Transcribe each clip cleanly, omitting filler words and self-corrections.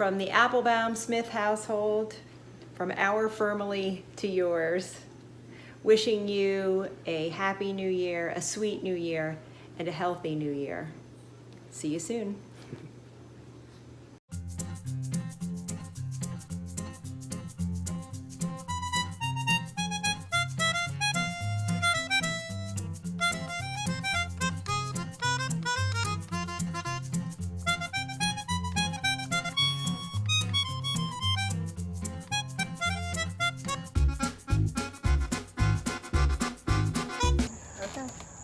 From the Applebaum-Smith household, from our family to yours, wishing you a happy new year, a sweet new year, and a healthy new year. See you soon.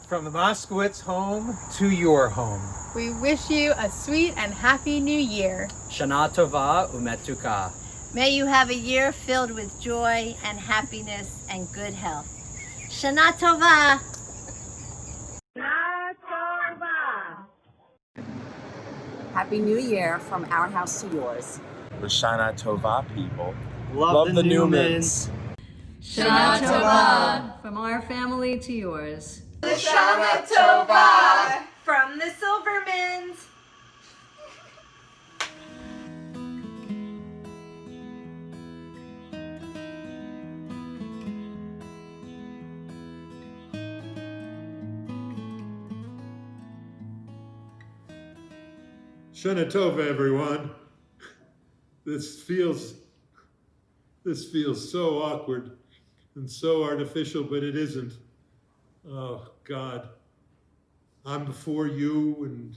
From the Moskowitz home to your home. We wish you a sweet and happy new year. Shana Tova Umetuka. May you have a year filled with joy and happiness and good health. Shana Tova. Shana Tova. Happy New Year from our house to yours. Shana Tova, people. Love the Newmans. Shana Tova from our family to yours. Shana Tova from the Silvermans. Shana Tova, everyone. This feels so awkward and so artificial, but it isn't. Oh, God. I'm before you and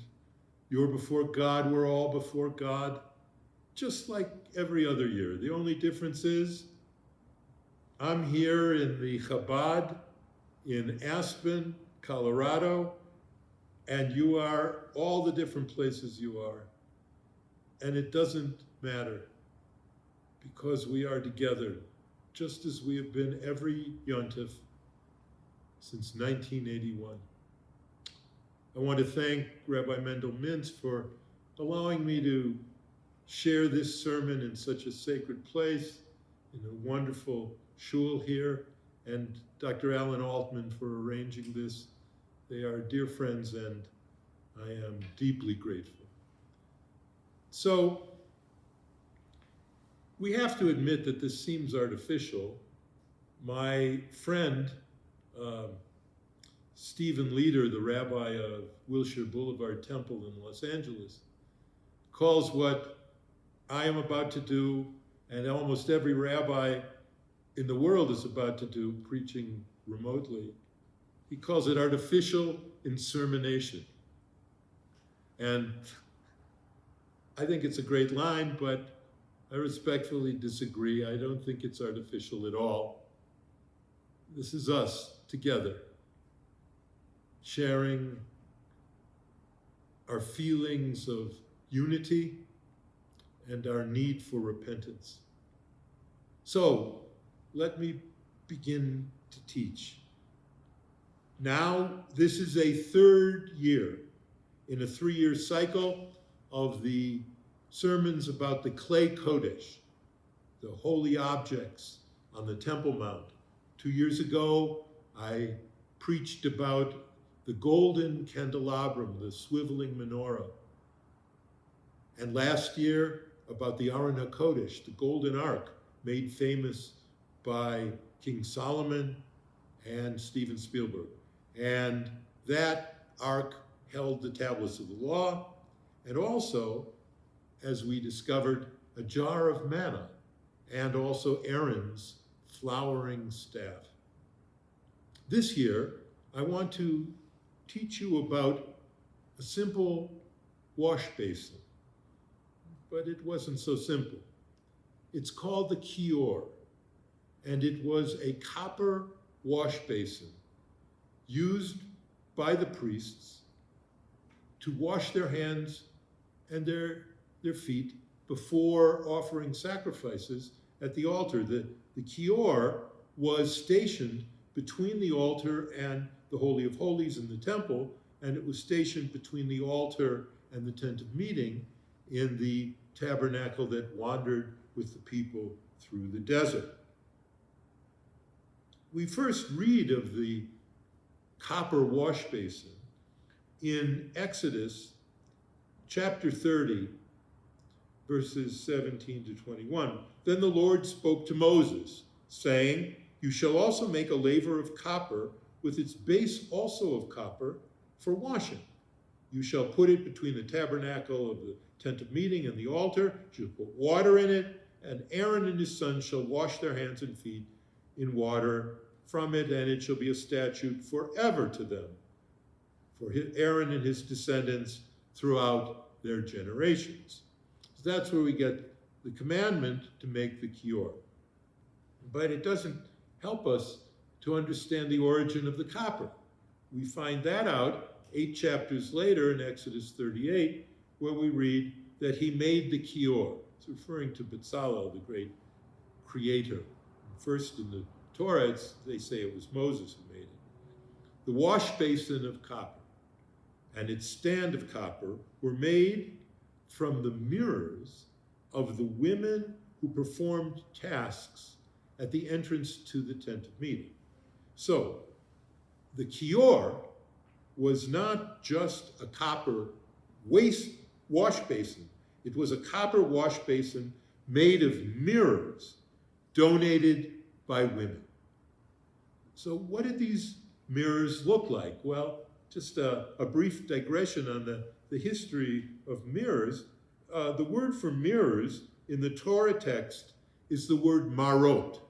you're before God. We're all before God, just like every other year. The only difference is I'm here in the Chabad in Aspen, Colorado, and you are all the different places you are. And it doesn't matter because we are together, just as we have been every Yontif since 1981. I want to thank Rabbi Mendel Mintz for allowing me to share this sermon in such a sacred place, in a wonderful shul here, and Dr. Alan Altman for arranging this. They are dear friends, and I am deeply grateful. So, we have to admit that this seems artificial. My friend, Stephen Leader, the rabbi of Wilshire Boulevard Temple in Los Angeles, calls what I am about to do, and almost every rabbi in the world is about to do, preaching remotely, he calls it artificial insermination. And I think it's a great line, but I respectfully disagree. I don't think it's artificial at all. This is us together, sharing our feelings of unity and our need for repentance. So let me begin to teach. Now, this is a third year in a 3-year cycle of the sermons about the Klei Kodesh, the holy objects on the Temple Mount. 2 years ago, I preached about the golden candelabrum, the swiveling menorah. And last year, about the Aron HaKodesh, the golden ark, made famous by King Solomon and Steven Spielberg. And that ark held the tablets of the law, and also, as we discovered, a jar of manna, and also Aaron's flowering staff. This year, I want to teach you about a simple wash basin, but it wasn't so simple. It's called the kior, and it was a copper wash basin used by the priests to wash their hands and their feet before offering sacrifices at the altar. The kior was stationed between the altar and the Holy of Holies in the temple, and it was stationed between the altar and the tent of meeting in the tabernacle that wandered with the people through the desert. We first read of the copper wash basin in Exodus chapter 30, verses 17 to 21. Then the Lord spoke to Moses, saying, "You shall also make a laver of copper, with its base also of copper, for washing. You shall put it between the tabernacle of the tent of meeting and the altar. You shall put water in it, and Aaron and his sons shall wash their hands and feet in water from it, and it shall be a statute forever to them, for Aaron and his descendants throughout their generations." So that's where we get the commandment to make the kior. But it doesn't help us to understand the origin of the copper. We find that out 8 chapters later in Exodus 38, where we read that he made the kior. It's referring to Bezalel, the great creator. First in the Torah, they say it was Moses who made it. The wash basin of copper and its stand of copper were made from the mirrors of the women who performed tasks at the entrance to the tent of meeting. So, the kior was not just a copper wash basin. It was a copper wash basin made of mirrors donated by women. So what did these mirrors look like? Well, just a brief digression on the history of mirrors. The word for mirrors in the Torah text is the word marot.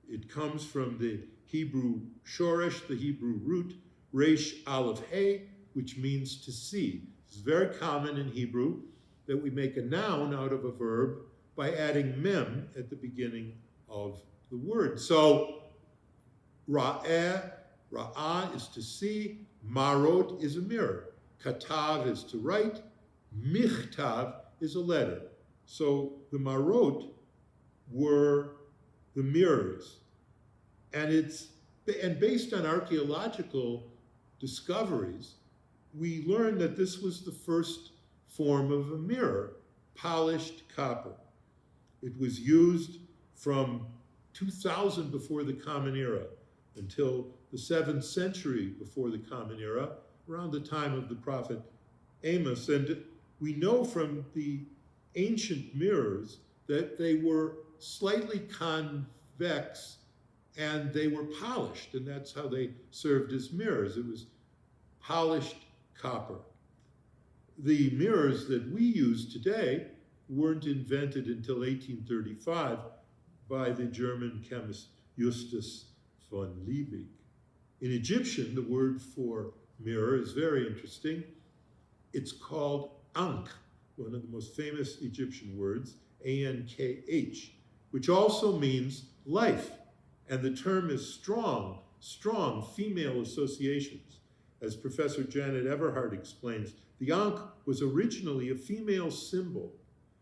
It comes from the Hebrew shoresh, the Hebrew root, resh aleph he, which means to see. It's very common in Hebrew that we make a noun out of a verb by adding mem at the beginning of the word. So, ra'ah is to see, marot is a mirror, katav is to write, michtav is a letter. So the marot were the mirrors. And based on archaeological discoveries, we learned that this was the first form of a mirror, polished copper. It was used from 2000 before the Common Era until the 7th century before the Common Era, around the time of the prophet Amos. And we know from the ancient mirrors that they were slightly convex and they were polished, and that's how they served as mirrors. It was polished copper. The mirrors that we use today weren't invented until 1835 by the German chemist Justus von Liebig. In Egyptian, the word for mirror is very interesting. It's called Ankh, one of the most famous Egyptian words, A-N-K-H, which also means life. And the term is strong female associations. As Professor Janet Everhart explains, the Ankh was originally a female symbol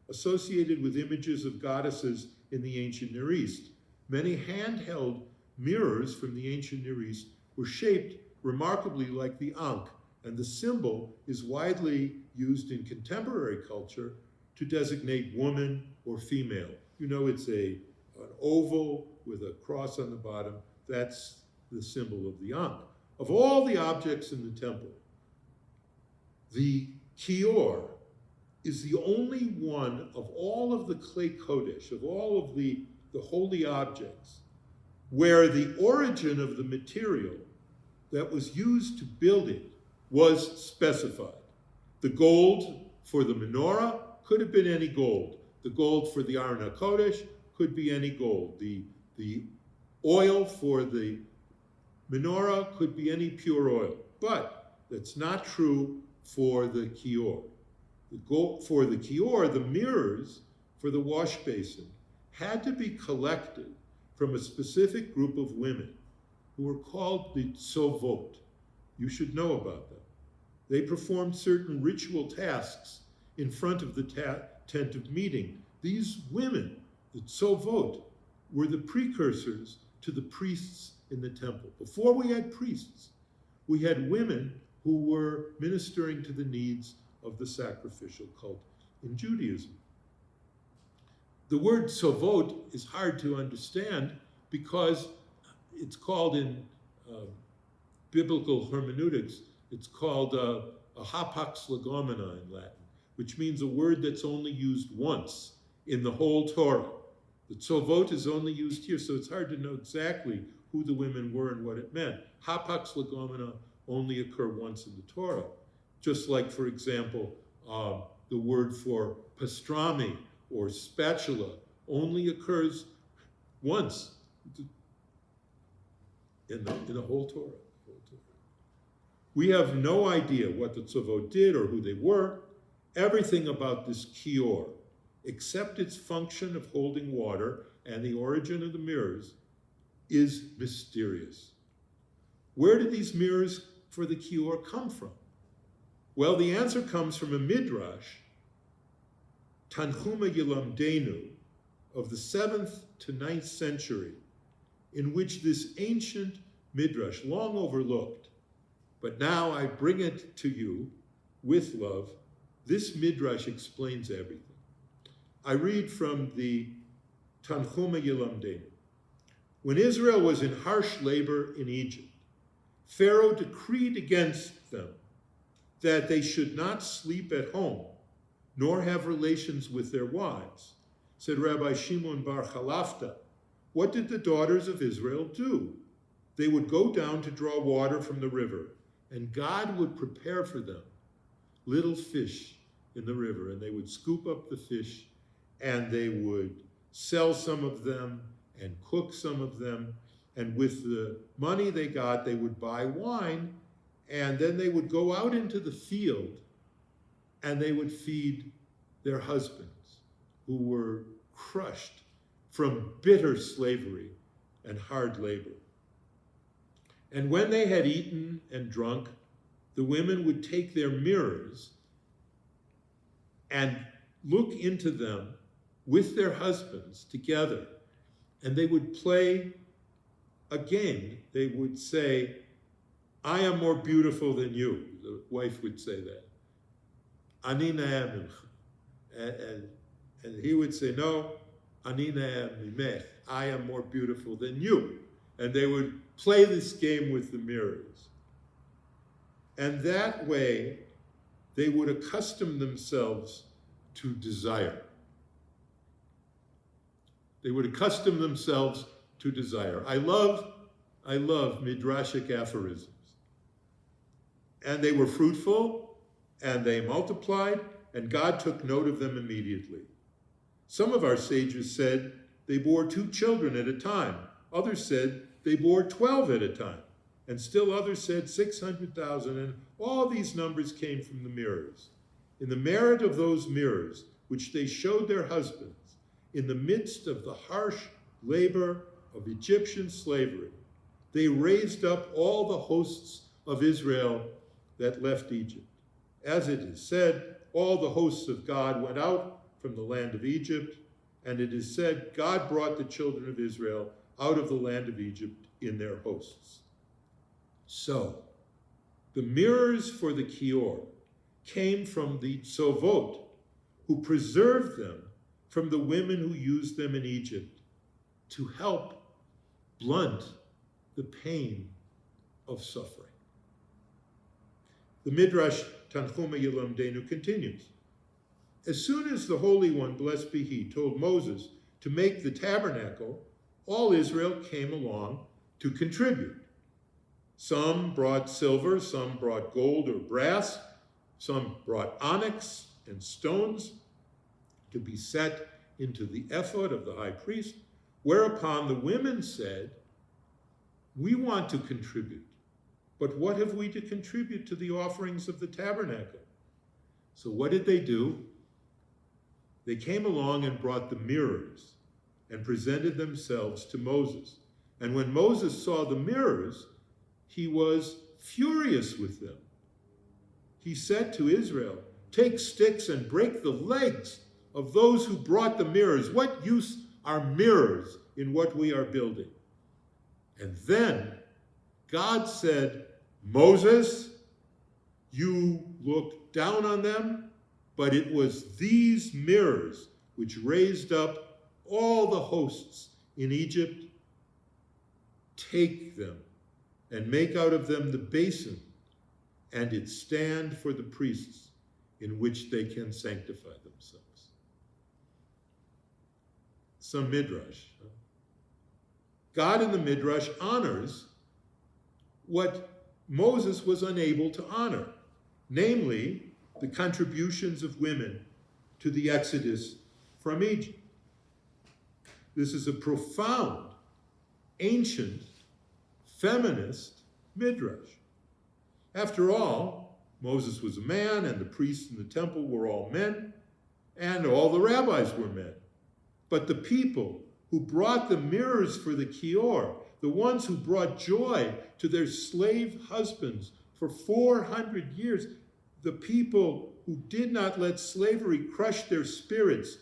associated with images of goddesses in the ancient Near East. Many handheld mirrors from the ancient Near East were shaped remarkably like the Ankh, and the symbol is widely used in contemporary culture to designate woman or female. You know, it's an oval with a cross on the bottom. That's the symbol of the Ankh. Of all the objects in the temple, the kior is the only one of all of the Klei Kodesh, of all of the holy objects, where the origin of the material that was used to build it was specified. The gold for the menorah could have been any gold. The gold for the Aron HaKodesh could be any gold. The oil for the menorah could be any pure oil. But that's not true for the kior. For the kior, the mirrors for the wash basin had to be collected from a specific group of women who were called the tzovot. You should know about them. They performed certain ritual tasks in front of the tent of meeting. These women, the tzovot, were the precursors to the priests in the temple. Before we had priests, we had women who were ministering to the needs of the sacrificial cult in Judaism. The word tzovot is hard to understand because it's called in biblical hermeneutics, it's called a hapax legomena in Latin, which means a word that's only used once in the whole Torah. The tzovot is only used here, so it's hard to know exactly who the women were and what it meant. Hapax legomena only occur once in the Torah. Just like, for example, the word for pastrami or spatula only occurs once in the whole Torah. We have no idea what the tzovot did or who they were. Everything about this kior, except its function of holding water and the origin of the mirrors, is mysterious. Where did these mirrors for the kior come from? Well, the answer comes from a midrash, Tanchuma Yilamdenu, of the 7th to 9th century, in which this ancient midrash, long overlooked, but now I bring it to you with love. This midrash explains everything. I read from the Tanchuma Yilamdenu. When Israel was in harsh labor in Egypt, Pharaoh decreed against them that they should not sleep at home, nor have relations with their wives. Said Rabbi Shimon bar Chalafta, what did the daughters of Israel do? They would go down to draw water from the river, and God would prepare for them little fish in the river, and they would scoop up the fish, and they would sell some of them and cook some of them, and with the money they got, they would buy wine, and then they would go out into the field, and they would feed their husbands, who were crushed from bitter slavery and hard labor. And when they had eaten and drunk, the women would take their mirrors and look into them with their husbands together, and they would play a game. They would say, I am more beautiful than you. The wife would say that. Ani na'am mimcha. And he would say, no, ani na'am mimech. I am more beautiful than you. And they would play this game with the mirrors. And that way, they would accustom themselves to desire. They would accustom themselves to desire. I love midrashic aphorisms. And they were fruitful, and they multiplied, and God took note of them immediately. Some of our sages said they bore 2 children at a time. Others said they bore 12 at a time. And still others said 600,000, and all these numbers came from the mirrors. In the merit of those mirrors, which they showed their husbands, in the midst of the harsh labor of Egyptian slavery, they raised up all the hosts of Israel that left Egypt. As it is said, all the hosts of God went out from the land of Egypt, and it is said, God brought the children of Israel out of the land of Egypt in their hosts. So, the mirrors for the kior came from the tzovot, who preserved them from the women who used them in Egypt to help blunt the pain of suffering. The Midrash Tanchuma Yilamdenu continues. As soon as the Holy One, blessed be He, told Moses to make the tabernacle, all Israel came along to contribute. Some brought silver, some brought gold or brass, some brought onyx and stones to be set into the ephod of the high priest, whereupon the women said, we want to contribute, but what have we to contribute to the offerings of the tabernacle? So what did they do? They came along and brought the mirrors and presented themselves to Moses. And when Moses saw the mirrors, he was furious with them. He said to Israel, take sticks and break the legs of those who brought the mirrors. What use are mirrors in what we are building? And then God said, Moses, you looked down on them, but it was these mirrors which raised up all the hosts in Egypt. Take them and make out of them the basin and its stand for the priests, in which they can sanctify themselves. Some midrash. God in the midrash honors what Moses was unable to honor, namely the contributions of women to the exodus from Egypt. This is a profound, ancient, feminist midrash. After all, Moses was a man, and the priests in the temple were all men, and all the rabbis were men. But the people who brought the mirrors for the kior, the ones who brought joy to their slave husbands for 400 years, the people who did not let slavery crush their spirits,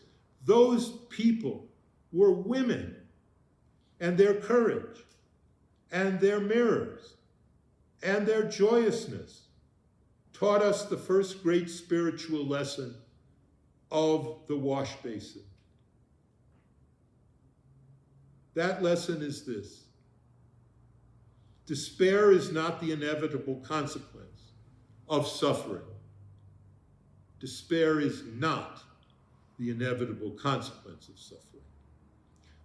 those people were women, and their courage, and their mirrors, and their joyousness taught us the first great spiritual lesson of the wash basin. That lesson is this: despair is not the inevitable consequence of suffering. Despair is not the inevitable consequence of suffering.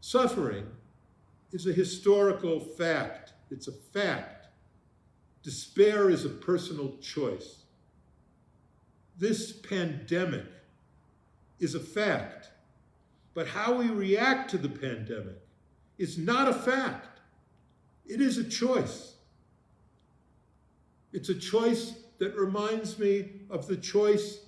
Suffering is a historical fact. It's a fact. Despair is a personal choice. This pandemic is a fact, but how we react to the pandemic is not a fact. It is a choice. It's a choice that reminds me of the choice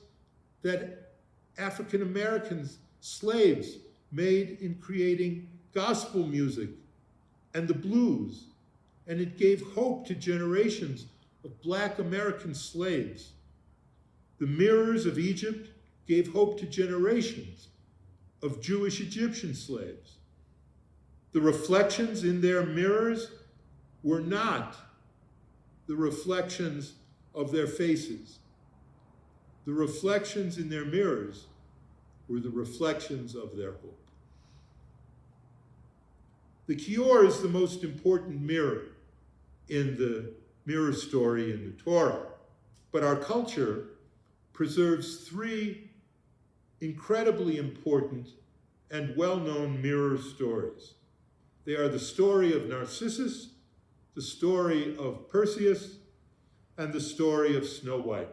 that African Americans, slaves, made in creating gospel music and the blues, and it gave hope to generations of Black American slaves. The mirrors of Egypt gave hope to generations of Jewish Egyptian slaves. The reflections in their mirrors were not the reflections of their faces. The reflections in their mirrors were the reflections of their hope. The kior is the most important mirror in the mirror story in the Torah, but our culture preserves three incredibly important and well-known mirror stories. They are the story of Narcissus, the story of Perseus, and the story of Snow White.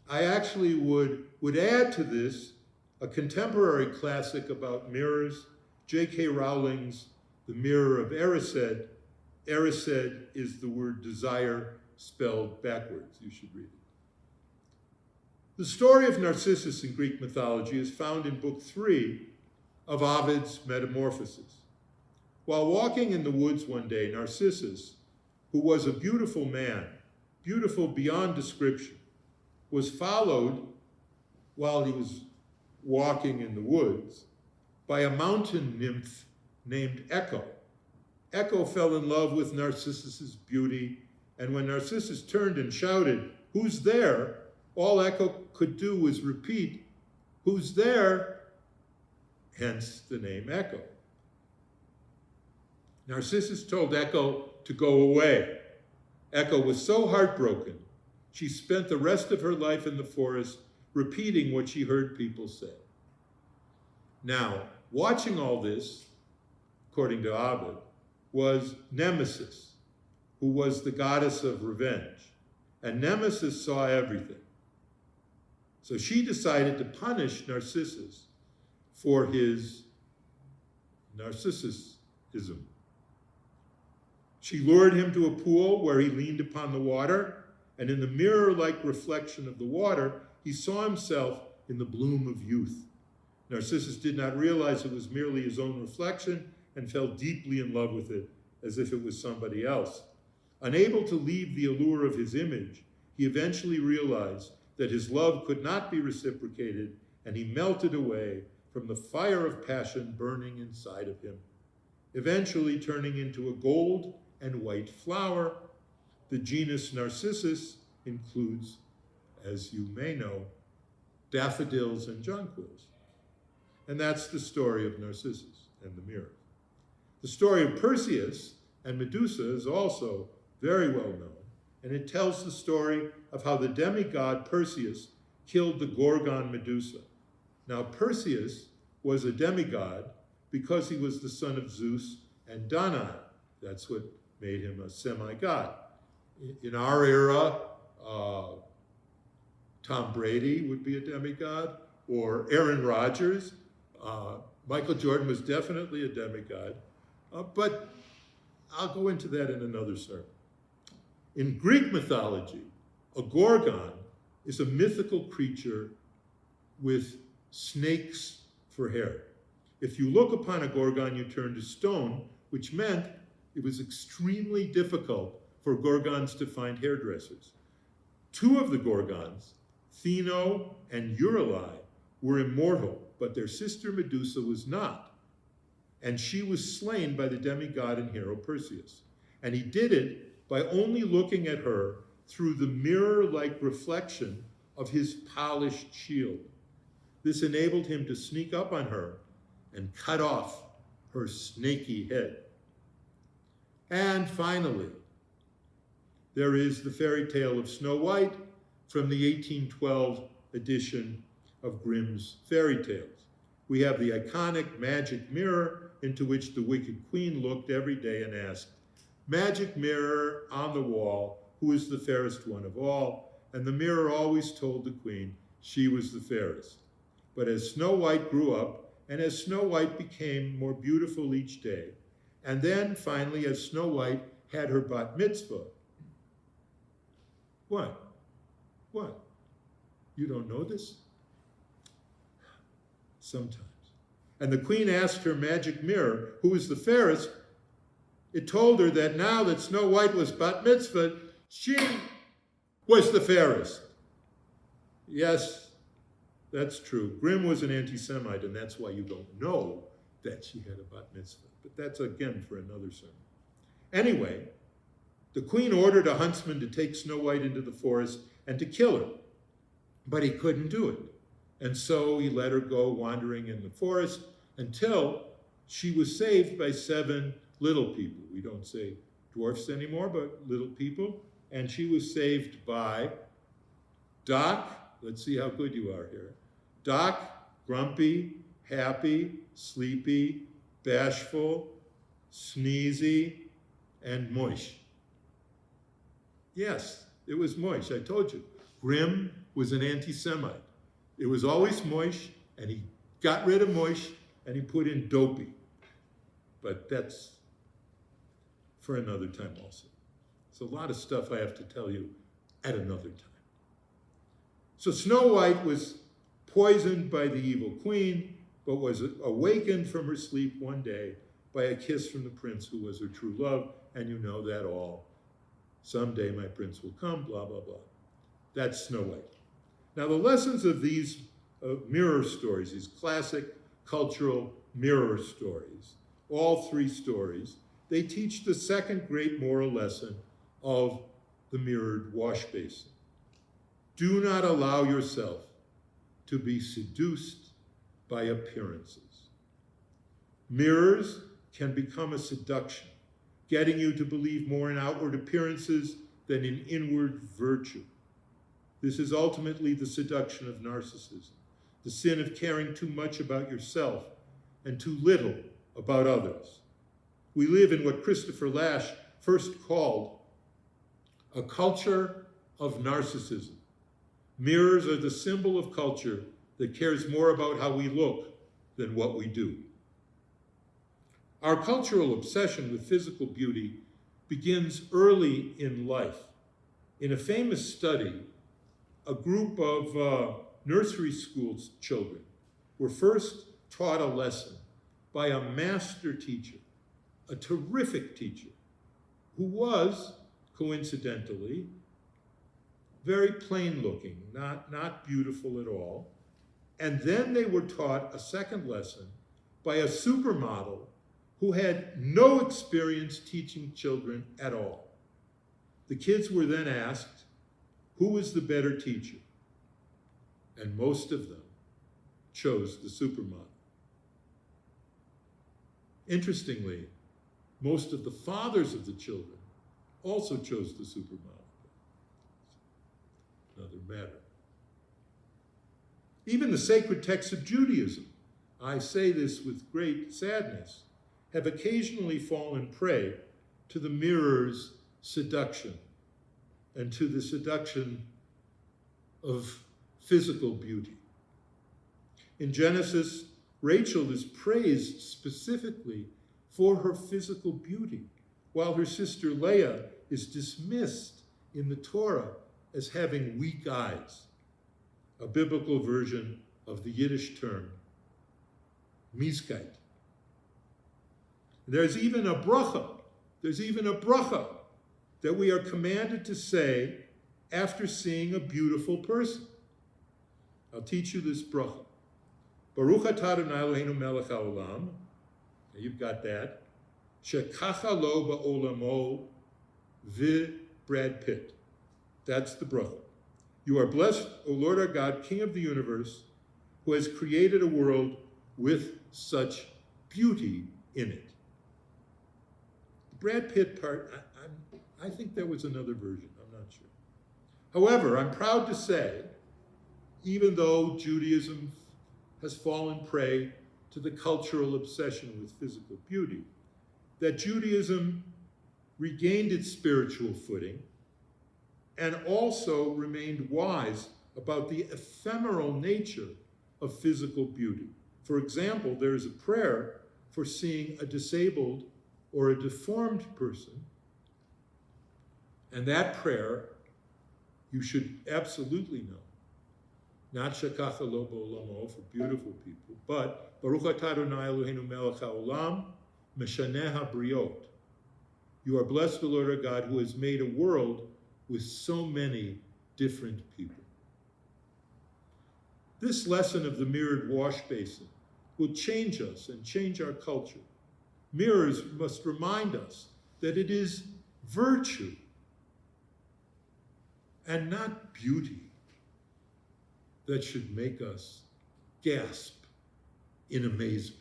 I actually would add to this a contemporary classic about mirrors, J.K. Rowling's The Mirror of Erised. Erised is the word desire spelled backwards. You should read it. The story of Narcissus in Greek mythology is found in Book 3 of Ovid's Metamorphoses. While walking in the woods one day, Narcissus, who was a beautiful man, beautiful beyond description, was followed while he was walking in the woods by a mountain nymph named Echo. Echo fell in love with Narcissus's beauty, and when Narcissus turned and shouted, "Who's there?" all Echo could do was repeat, "Who's there?" Hence the name Echo. Narcissus told Echo to go away. Echo was so heartbroken, she spent the rest of her life in the forest repeating what she heard people say. Now, watching all this, according to Ovid, was Nemesis, who was the goddess of revenge. And Nemesis saw everything. So she decided to punish Narcissus for his narcissism. She lured him to a pool where he leaned upon the water, and in the mirror-like reflection of the water, he saw himself in the bloom of youth. Narcissus did not realize it was merely his own reflection and fell deeply in love with it as if it was somebody else. Unable to leave the allure of his image, he eventually realized that his love could not be reciprocated, and he melted away from the fire of passion burning inside of him, eventually turning into a gold and white flower. The genus Narcissus includes, as you may know, daffodils and jonquils. And that's the story of Narcissus and the mirror. The story of Perseus and Medusa is also very well known, and it tells the story of how the demigod Perseus killed the Gorgon Medusa. Now, Perseus was a demigod because he was the son of Zeus and Danae. That's what made him a semi-god. In our era, Tom Brady would be a demigod, or Aaron Rodgers. Michael Jordan was definitely a demigod, but I'll go into that in another sermon. In Greek mythology, a gorgon is a mythical creature with snakes for hair. If you look upon a gorgon, you turn to stone, which meant it was extremely difficult for gorgons to find hairdressers. Two of the gorgons, Theno and Euryale, were immortal, but their sister Medusa was not. And she was slain by the demigod and hero Perseus. And he did it by only looking at her through the mirror-like reflection of his polished shield. This enabled him to sneak up on her and cut off her snaky head. And finally, there is the fairy tale of Snow White from the 1812 edition of Grimm's Fairy Tales. We have the iconic magic mirror into which the wicked queen looked every day and asked, "Magic mirror on the wall, who is the fairest one of all?" And the mirror always told the queen she was the fairest. But as Snow White grew up, and as Snow White became more beautiful each day, and then finally as Snow White had her bat mitzvah. What? You don't know this? Sometimes. And the queen asked her magic mirror, who is the fairest? It told her that now that Snow White was bat mitzvah, she was the fairest. Yes, that's true. Grimm was an anti-Semite, and that's why you don't know that she had a bat mitzvah. But that's, again, for another sermon. Anyway, the queen ordered a huntsman to take Snow White into the forest and to kill her. But he couldn't do it. And so he let her go wandering in the forest until she was saved by 7 little people. We don't say dwarfs anymore, but little people. And she was saved by Doc. Let's see how good you are here. Doc, grumpy, happy, sleepy, bashful, sneezy, and Moish. Yes, it was Moish, I told you. Grimm was an anti-Semite. It was always Moish, and he got rid of Moish, and he put in Dopey. But that's for another time also. It's a lot of stuff I have to tell you at another time. So Snow White was poisoned by the evil queen, but was awakened from her sleep one day by a kiss from the prince who was her true love, and you know that all. Someday my prince will come, blah, blah, blah. That's Snow White. Now the lessons of these mirror stories, these classic cultural mirror stories, all 3 stories, they teach the second great moral lesson of the mirrored wash basin. Do not allow yourself to be seduced by appearances. Mirrors can become a seduction, getting you to believe more in outward appearances than in inward virtue. This is ultimately the seduction of narcissism, the sin of caring too much about yourself and too little about others. We live in what Christopher Lasch first called a culture of narcissism. Mirrors are the symbol of culture that cares more about how we look than what we do. Our cultural obsession with physical beauty begins early in life. In a famous study, a group of nursery school children were first taught a lesson by a master teacher, a terrific teacher, who was, coincidentally, very plain looking, not beautiful at all. And then they were taught a second lesson by a supermodel who had no experience teaching children at all. The kids were then asked, who was the better teacher? And most of them chose the supermodel. Interestingly, most of the fathers of the children also chose the supermodel. Another matter. Even the sacred texts of Judaism, I say this with great sadness, have occasionally fallen prey to the mirror's seduction and to the seduction of physical beauty. In Genesis, Rachel is praised specifically for her physical beauty, while her sister Leah is dismissed in the Torah as having weak eyes, a biblical version of the Yiddish term, mizkeit. There's even a bracha that we are commanded to say after seeing a beautiful person. I'll teach you this bracha. Baruch atah Adonai Eloheinu melech haolam. You've got that. Shekacha lo ba'olamo Brad Pitt. That's the bracha. You are blessed, O Lord our God, King of the universe, who has created a world with such beauty in it. The Brad Pitt part, I think there was another version. I'm not sure. However, I'm proud to say, even though Judaism has fallen prey to the cultural obsession with physical beauty, that Judaism regained its spiritual footing and also remained wise about the ephemeral nature of physical beauty. For example, there is a prayer for seeing a disabled or a deformed person, and that prayer you should absolutely know. Not Shekacha lo ba'olamo for beautiful people, but Baruch atah Adonai Eloheinu melech haolam meshaneh habriot. You are blessed, the Lord our God, who has made a world with so many different people. This lesson of the mirrored wash basin will change us and change our culture. Mirrors must remind us that it is virtue and not beauty that should make us gasp in amazement.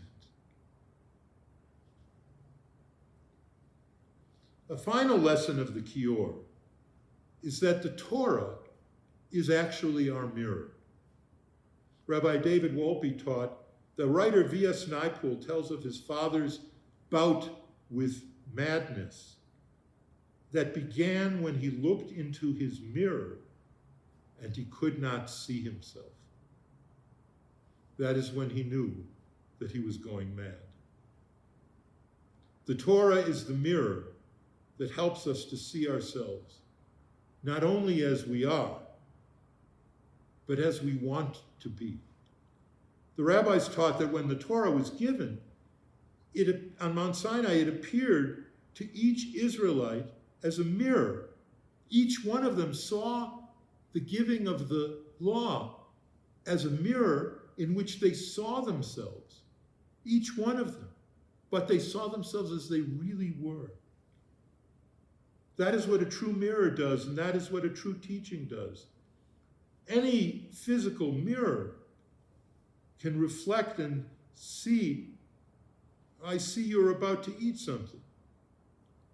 A final lesson of the Kior is that the Torah is actually our mirror. Rabbi David Wolpe taught, the writer V.S. Naipaul tells of his father's bout with madness that began when he looked into his mirror and he could not see himself. That is when he knew that he was going mad. The Torah is the mirror that helps us to see ourselves, not only as we are, but as we want to be. The rabbis taught that when the Torah was given, on Mount Sinai, it appeared to each Israelite as a mirror. Each one of them saw the giving of the law as a mirror in which they saw themselves, each one of them, but they saw themselves as they really were. That is what a true mirror does, and that is what a true teaching does. Any physical mirror can reflect and see, I see you're about to eat something.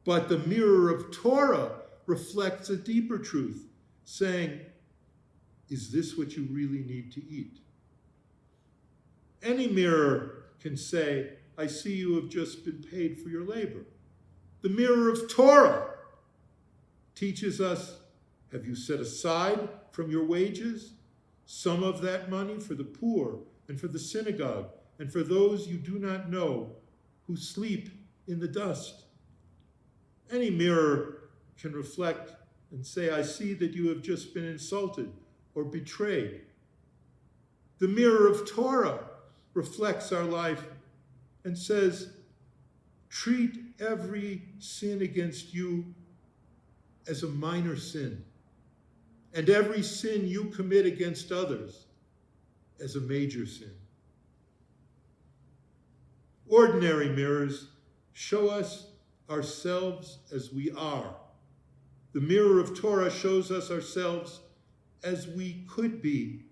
But the mirror of Torah reflects a deeper truth, saying, is this what you really need to eat? Any mirror can say, I see you have just been paid for your labor. The mirror of Torah teaches us, have you set aside from your wages some of that money for the poor and for the synagogue and for those you do not know who sleep in the dust? Any mirror can reflect and say, I see that you have just been insulted or betrayed. The mirror of Torah reflects our life and says, treat every sin against you as a minor sin, and every sin you commit against others as a major sin. Ordinary mirrors show us ourselves as we are. The mirror of Torah shows us ourselves as we could be.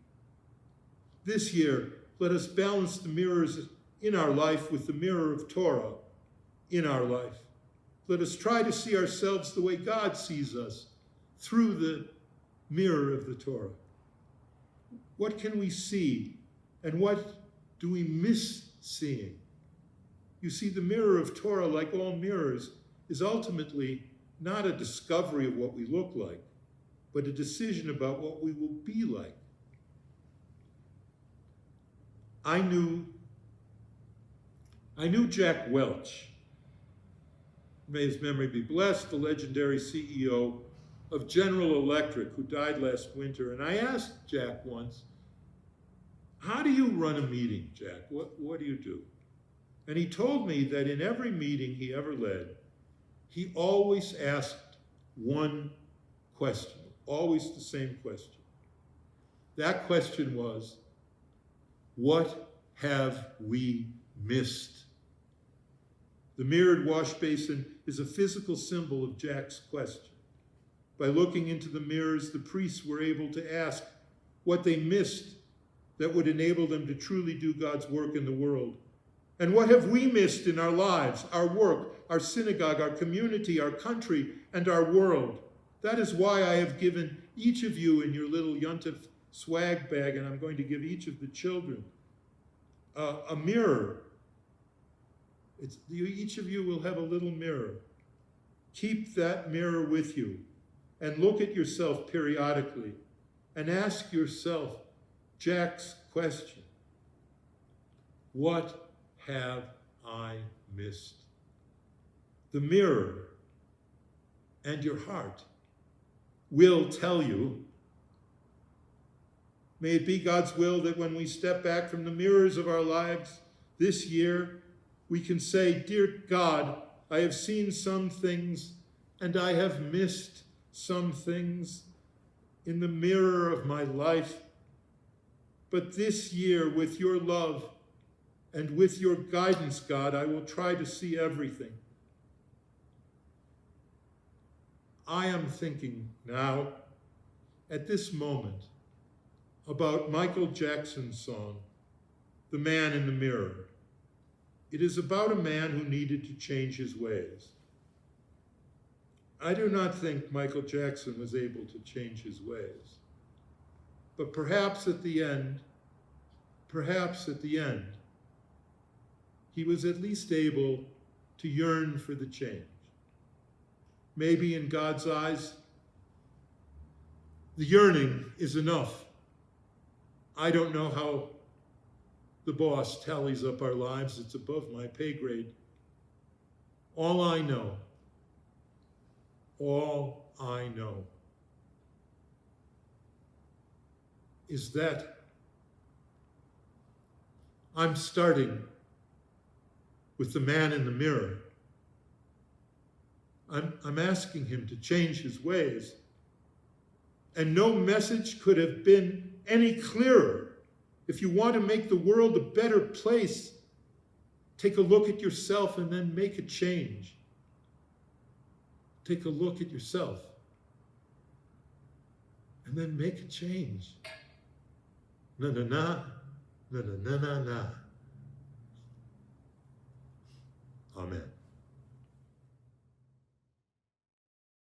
This year, let us balance the mirrors in our life with the mirror of Torah in our life. Let us try to see ourselves the way God sees us, through the mirror of the Torah. What can we see, and what do we miss seeing? You see, the mirror of Torah, like all mirrors, is ultimately not a discovery of what we look like, but a decision about what we will be like. I knew Jack Welch, may his memory be blessed, the legendary CEO of General Electric, who died last winter. And I asked Jack once, how do you run a meeting, Jack? What do you do? And he told me that in every meeting he ever led, he always asked one question, always the same question. That question was, what have we missed? The mirrored wash basin is a physical symbol of Jack's question. By looking into the mirrors, the priests were able to ask what they missed that would enable them to truly do God's work in the world. And what have we missed in our lives, our work, our synagogue, our community, our country, and our world? That is why I have given each of you in your little Yontif swag bag, and I'm going to give each of the children a mirror. Each of you will have a little mirror. Keep that mirror with you and look at yourself periodically and ask yourself Jack's question. What have I missed? The mirror and your heart will tell you. May it be God's will that when we step back from the mirrors of our lives this year, we can say, dear God, I have seen some things and I have missed some things in the mirror of my life. But this year, with your love and with your guidance, God, I will try to see everything. I am thinking now, at this moment, about Michael Jackson's song, The Man in the Mirror. It is about a man who needed to change his ways. I do not think Michael Jackson was able to change his ways. But perhaps at the end, he was at least able to yearn for the change. Maybe in God's eyes, the yearning is enough. I don't know how the boss tallies up our lives. It's above my pay grade. All I know is that I'm starting with the man in the mirror. I'm asking him to change his ways. And no message could have been any clearer. If you want to make the world a better place, take a look at yourself and then make a change. Take a look at yourself and then make a change. Na na na, na na na na na. Amen.